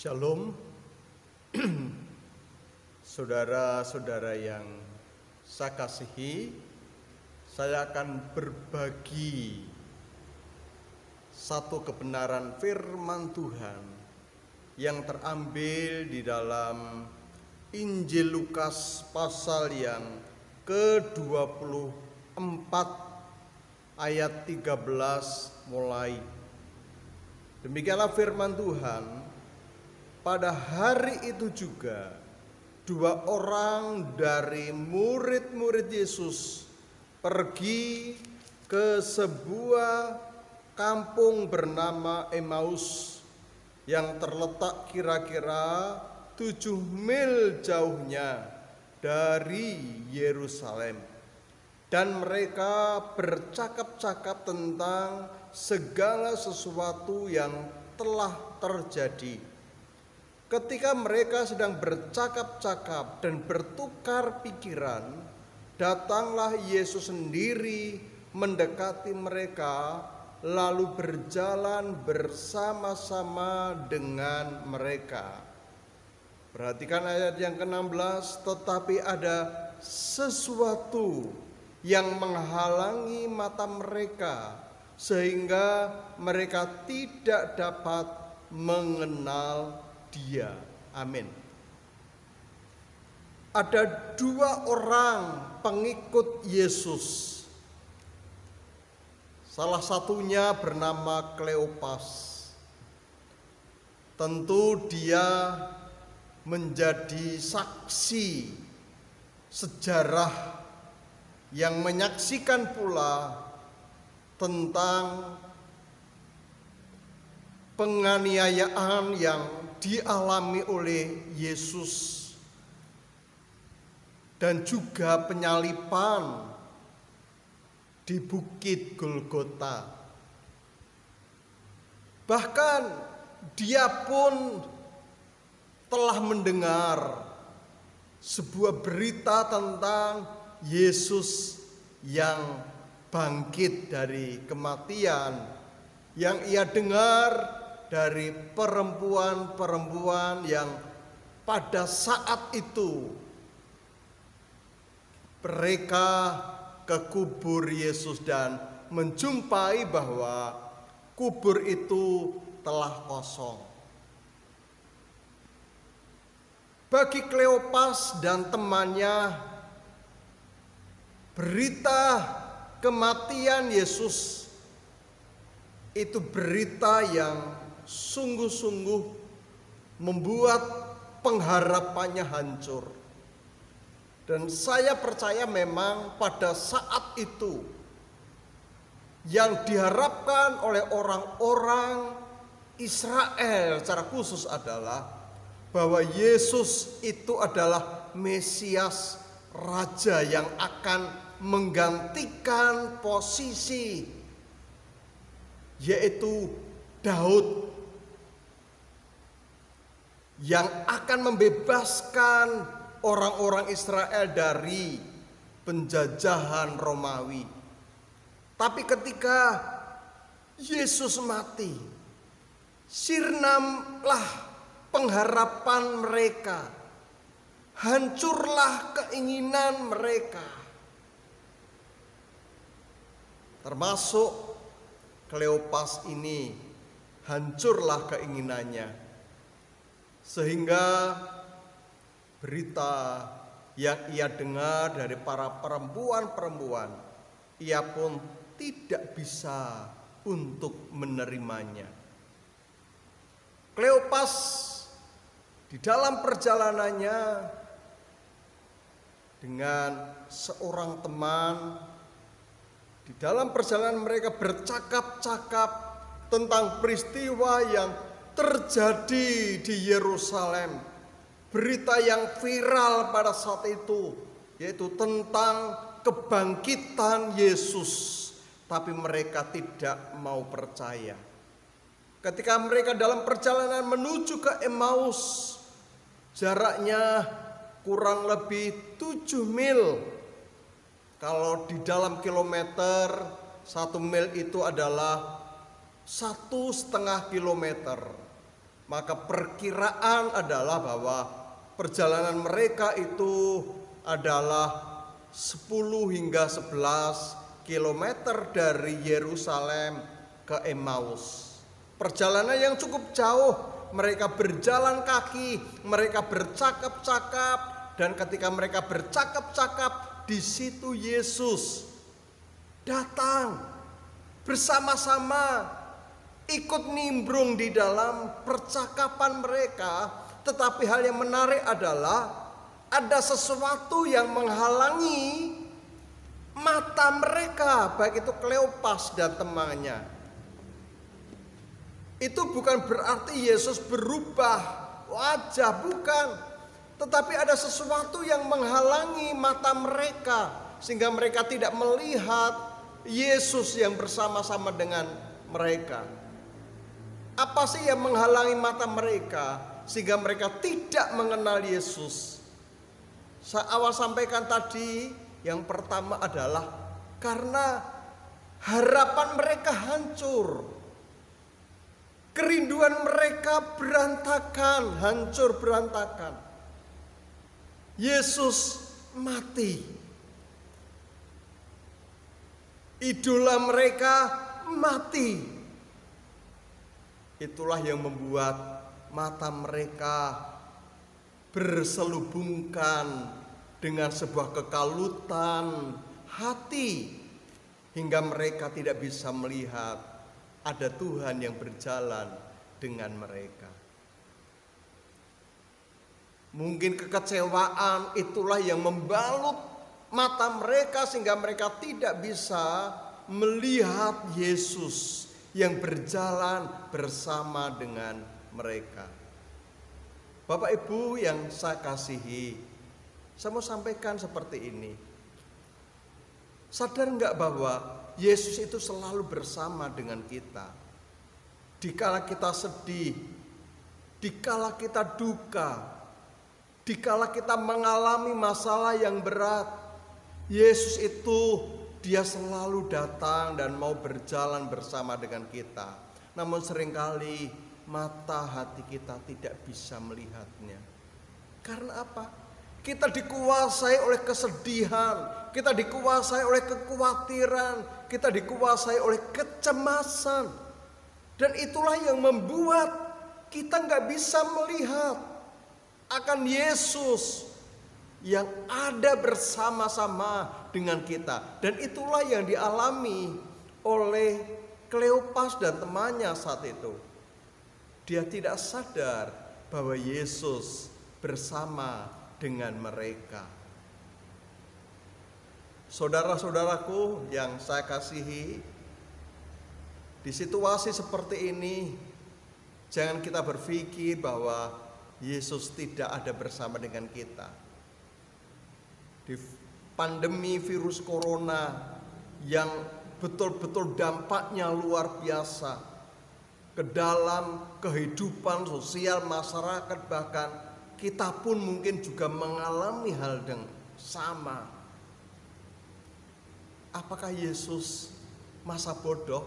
Shalom, saudara-saudara yang saya kasihi, saya akan berbagi satu kebenaran firman Tuhan yang terambil di dalam Injil Lukas pasal yang ke-24 ayat 13 mulai. Demikianlah firman Tuhan. Pada hari itu juga, dua orang dari murid-murid Yesus pergi ke sebuah kampung bernama Emmaus yang terletak kira-kira 7 mil jauhnya dari Yerusalem. Dan mereka bercakap-cakap tentang segala sesuatu yang telah terjadi. Ketika mereka sedang bercakap-cakap dan bertukar pikiran, datanglah Yesus sendiri mendekati mereka, lalu berjalan bersama-sama dengan mereka. Perhatikan ayat yang ke-16, tetapi ada sesuatu yang menghalangi mata mereka, sehingga mereka tidak dapat mengenal Dia. Amin. Ada dua orang pengikut Yesus. Salah satunya bernama Kleopas. Tentu dia menjadi saksi sejarah yang menyaksikan pula tentang penganiayaan yang dialami oleh Yesus dan juga penyaliban di Bukit Golgota. Bahkan dia pun telah mendengar sebuah berita tentang Yesus yang bangkit dari kematian, yang ia dengar dari perempuan-perempuan yang pada saat itu mereka ke kubur Yesus dan menjumpai bahwa kubur itu telah kosong. Bagi Kleopas dan temannya, berita kematian Yesus itu berita yang sungguh-sungguh membuat pengharapannya hancur. Dan saya percaya memang pada saat itu yang diharapkan oleh orang-orang Israel secara khusus adalah bahwa Yesus itu adalah Mesias, Raja yang akan menggantikan posisi, yaitu Daud, yang akan membebaskan orang-orang Israel dari penjajahan Romawi. Tapi ketika Yesus mati, sirnamlah pengharapan mereka, hancurlah keinginan mereka, termasuk Kleopas ini, hancurlah keinginannya. Sehingga berita yang ia dengar dari para perempuan-perempuan, ia pun tidak bisa untuk menerimanya. Kleopas di dalam perjalanannya dengan seorang teman, di dalam perjalanan mereka bercakap-cakap tentang peristiwa yang terjadi di Yerusalem. Berita yang viral pada saat itu, yaitu tentang kebangkitan Yesus. Tapi mereka tidak mau percaya. Ketika mereka dalam perjalanan menuju ke Emmaus, jaraknya kurang lebih 7 mil. Kalau di dalam kilometer, 1 mil itu adalah 1,5 kilometer. Maka perkiraan adalah bahwa perjalanan mereka itu adalah 10 hingga 11 kilometer dari Yerusalem ke Emmaus. Perjalanan yang cukup jauh, mereka berjalan kaki, mereka bercakap-cakap, dan ketika mereka bercakap-cakap, di situ Yesus datang bersama-sama, ikut nimbrung di dalam percakapan mereka. Tetapi hal yang menarik adalah ada sesuatu yang menghalangi mata mereka, baik itu Kleopas dan temannya. Itu bukan berarti Yesus berubah wajah, bukan. Tetapi ada sesuatu yang menghalangi mata mereka, sehingga mereka tidak melihat Yesus yang bersama-sama dengan mereka. Apa sih yang menghalangi mata mereka sehingga mereka tidak mengenal Yesus? Saya awal sampaikan tadi, yang pertama adalah karena harapan mereka hancur. Kerinduan mereka berantakan, hancur berantakan. Yesus mati. Idola mereka mati. Itulah yang membuat mata mereka berselubungkan dengan sebuah kekalutan hati, hingga mereka tidak bisa melihat ada Tuhan yang berjalan dengan mereka. Mungkin kekecewaan itulah yang membalut mata mereka sehingga mereka tidak bisa melihat Yesus yang berjalan bersama dengan mereka. Bapak Ibu yang saya kasihi, saya mau sampaikan seperti ini. Sadar enggak bahwa Yesus itu selalu bersama dengan kita. Dikala kita sedih, dikala kita duka, dikala kita mengalami masalah yang berat, Yesus itu dia selalu datang dan mau berjalan bersama dengan kita. Namun seringkali mata hati kita tidak bisa melihatnya. Karena apa? Kita dikuasai oleh kesedihan, kita dikuasai oleh kekhawatiran, kita dikuasai oleh kecemasan. Dan itulah yang membuat kita nggak bisa melihat akan Yesus yang ada bersama-sama dengan kita. Dan itulah yang dialami oleh Kleopas dan temannya saat itu. Dia tidak sadar bahwa Yesus bersama dengan mereka. Saudara-saudaraku yang saya kasihi, di situasi seperti ini jangan kita berpikir bahwa Yesus tidak ada bersama dengan kita. Di pandemi virus corona yang betul-betul dampaknya luar biasa ke dalam kehidupan sosial masyarakat, bahkan kita pun mungkin juga mengalami hal yang sama. Apakah Yesus masa bodoh?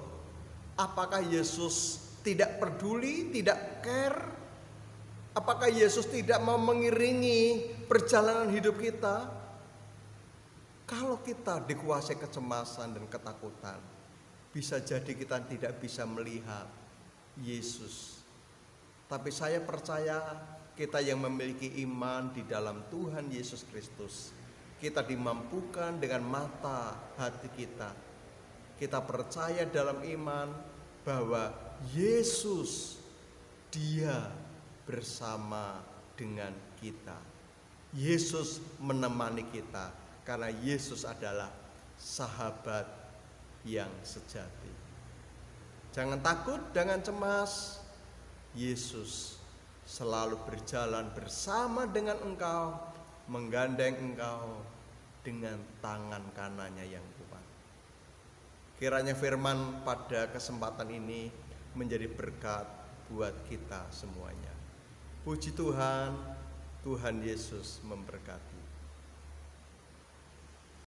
Apakah Yesus tidak peduli, tidak care? Apakah Yesus tidak mau mengiringi perjalanan hidup kita? Kalau kita dikuasai kecemasan dan ketakutan, bisa jadi kita tidak bisa melihat Yesus. Tapi saya percaya kita yang memiliki iman di dalam Tuhan Yesus Kristus, kita dimampukan dengan mata hati kita. Kita percaya dalam iman bahwa Yesus, Dia bersama dengan kita. Yesus menemani kita karena Yesus adalah sahabat yang sejati. Jangan takut, jangan cemas. Yesus selalu berjalan bersama dengan engkau, menggandeng engkau dengan tangan kanannya yang kuat. Kiranya firman pada kesempatan ini menjadi berkat buat kita semuanya. Puji Tuhan, Tuhan Yesus memberkati.